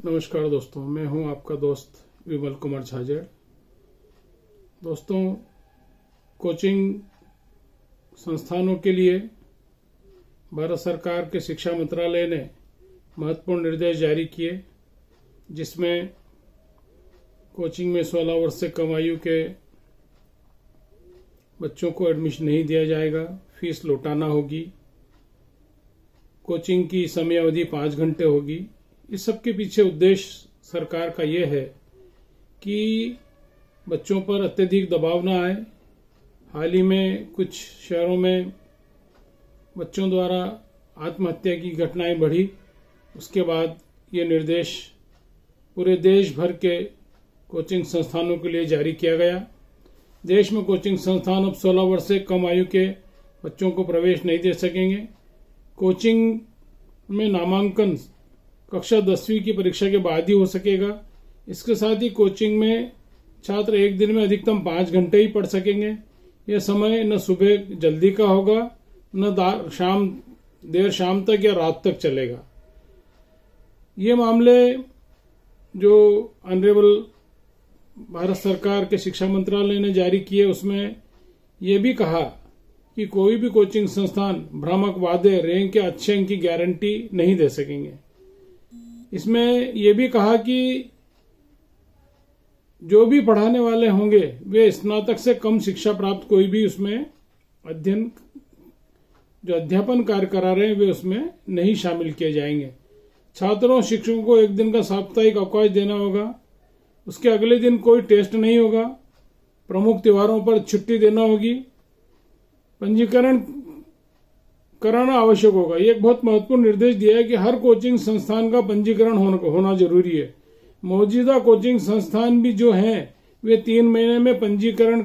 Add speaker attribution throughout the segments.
Speaker 1: नमस्कार दोस्तों, मैं हूं आपका दोस्त विमल कुमार झाजेड़। दोस्तों, कोचिंग संस्थानों के लिए भारत सरकार के शिक्षा मंत्रालय ने महत्वपूर्ण निर्देश जारी किए, जिसमें कोचिंग में 16 वर्ष से कम आयु के बच्चों को एडमिशन नहीं दिया जाएगा, फीस लौटाना होगी, कोचिंग की समय अवधि 5 घंटे होगी। इस सब के पीछे उद्देश्य सरकार का यह है कि बच्चों पर अत्यधिक दबाव न आए। हाल ही में कुछ शहरों में बच्चों द्वारा आत्महत्या की घटनाएं बढ़ी। उसके बाद ये निर्देश पूरे देश भर के कोचिंग संस्थानों के लिए जारी किया गया। देश में कोचिंग संस्थान अब 16 वर्ष से कम आयु के बच्चों को प्रवेश नहीं दे सकेंगे। कोचिंग में नामांकन कक्षा 10वीं की परीक्षा के बाद ही हो सकेगा। इसके साथ ही कोचिंग में छात्र एक दिन में अधिकतम 5 घंटे ही पढ़ सकेंगे। यह समय न सुबह जल्दी का होगा, न देर शाम तक या रात तक चलेगा। ये मामले जो ऑनरेबल भारत सरकार के शिक्षा मंत्रालय ने जारी किए, उसमें यह भी कहा कि कोई भी कोचिंग संस्थान भ्रामक वादे, रैंक या अच्छे अंक की गारंटी नहीं दे सकेंगे। इसमें यह भी कहा कि जो भी पढ़ाने वाले होंगे वे स्नातक से कम शिक्षा प्राप्त कोई भी उसमें अध्यापन कार्य करा रहे हैं वे उसमें नहीं शामिल किए जाएंगे। छात्रों शिक्षकों को एक दिन का साप्ताहिक अवकाश देना होगा। उसके अगले दिन कोई टेस्ट नहीं होगा। प्रमुख त्योहारों पर छुट्टी देना होगी। पंजीकरण कराना आवश्यक होगा। ये एक बहुत महत्वपूर्ण निर्देश दिया है कि हर कोचिंग संस्थान का पंजीकरण होना जरूरी है। मौजूदा कोचिंग संस्थान भी जो हैं वे 3 महीने में पंजीकरण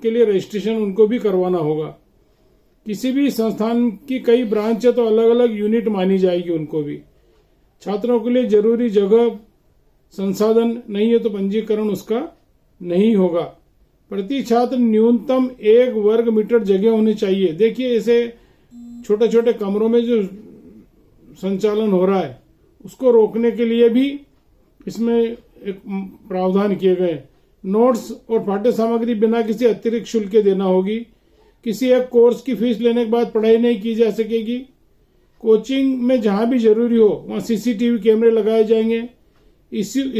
Speaker 1: के लिए रजिस्ट्रेशन उनको भी करवाना होगा। किसी भी संस्थान की कई ब्रांच है तो अलग अलग यूनिट मानी जाएगी उनको भी। छात्रों के लिए जरूरी जगह संसाधन नहीं है तो पंजीकरण उसका नहीं होगा। प्रति छात्र न्यूनतम 1 वर्ग मीटर जगह होनी चाहिए। देखिए, ऐसे छोटे छोटे कमरों में जो संचालन हो रहा है उसको रोकने के लिए भी इसमें एक प्रावधान किए गए। नोट्स और पाठ्य सामग्री बिना किसी अतिरिक्त शुल्क के देना होगी। किसी एक कोर्स की फीस लेने के बाद पढ़ाई नहीं की जा सकेगी। कोचिंग में जहां भी जरूरी हो वहां सीसीटीवी कैमरे लगाए जाएंगे।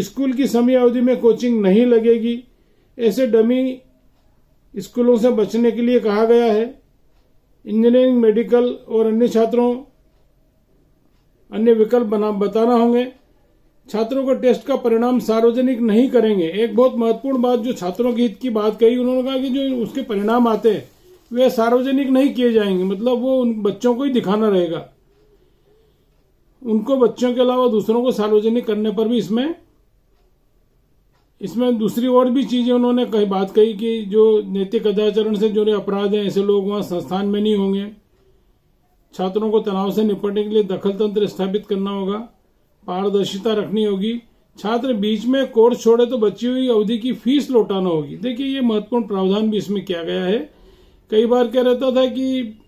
Speaker 1: स्कूल की समय अवधि में कोचिंग नहीं लगेगी। ऐसे डमी स्कूलों से बचने के लिए कहा गया है। इंजीनियरिंग, मेडिकल और अन्य छात्रों अन्य विकल्प बताना होंगे। छात्रों को टेस्ट का परिणाम सार्वजनिक नहीं करेंगे। एक बहुत महत्वपूर्ण बात जो छात्रों के हित की बात कही, उन्होंने कहा कि जो उसके परिणाम आते हैं वे सार्वजनिक नहीं किए जाएंगे। मतलब वो उन बच्चों को ही दिखाना रहेगा। उनको बच्चों के अलावा दूसरों को सार्वजनिक करने पर भी इसमें दूसरी और भी चीजें उन्होंने बात कही कि जो नैतिक अत्याचरण से जुड़े अपराध हैं ऐसे लोग वहां संस्थान में नहीं होंगे। छात्रों को तनाव से निपटने के लिए दखल तंत्र स्थापित करना होगा। पारदर्शिता रखनी होगी। छात्र बीच में कोर्स छोड़े तो बची हुई अवधि की फीस लौटाना होगी। देखिए, ये महत्वपूर्ण प्रावधान भी इसमें किया गया है। कई बार क्या रहता था कि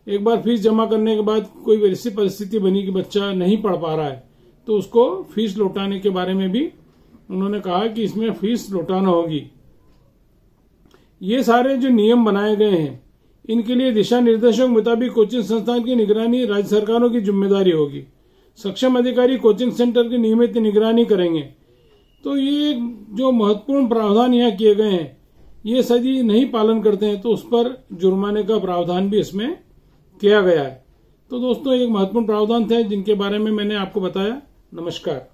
Speaker 1: एक बार फीस जमा करने के बाद कोई ऐसी परिस्थिति बनी कि बच्चा नहीं पढ़ पा रहा है तो उसको फीस लौटाने के बारे में भी उन्होंने कहा कि इसमें फीस लौटाना होगी। ये सारे जो नियम बनाए गए हैं इनके लिए दिशा निर्देशों के मुताबिक कोचिंग संस्थान की निगरानी राज्य सरकारों की जिम्मेदारी होगी। सक्षम अधिकारी कोचिंग सेंटर की नियमित निगरानी करेंगे। तो ये जो महत्वपूर्ण प्रावधान यहाँ किए गए हैं ये सभी नहीं पालन करते हैं तो उस पर जुर्माने का प्रावधान भी इसमें किया गया है। तो दोस्तों, एक महत्वपूर्ण प्रावधान थे जिनके बारे में मैंने आपको बताया। नमस्कार।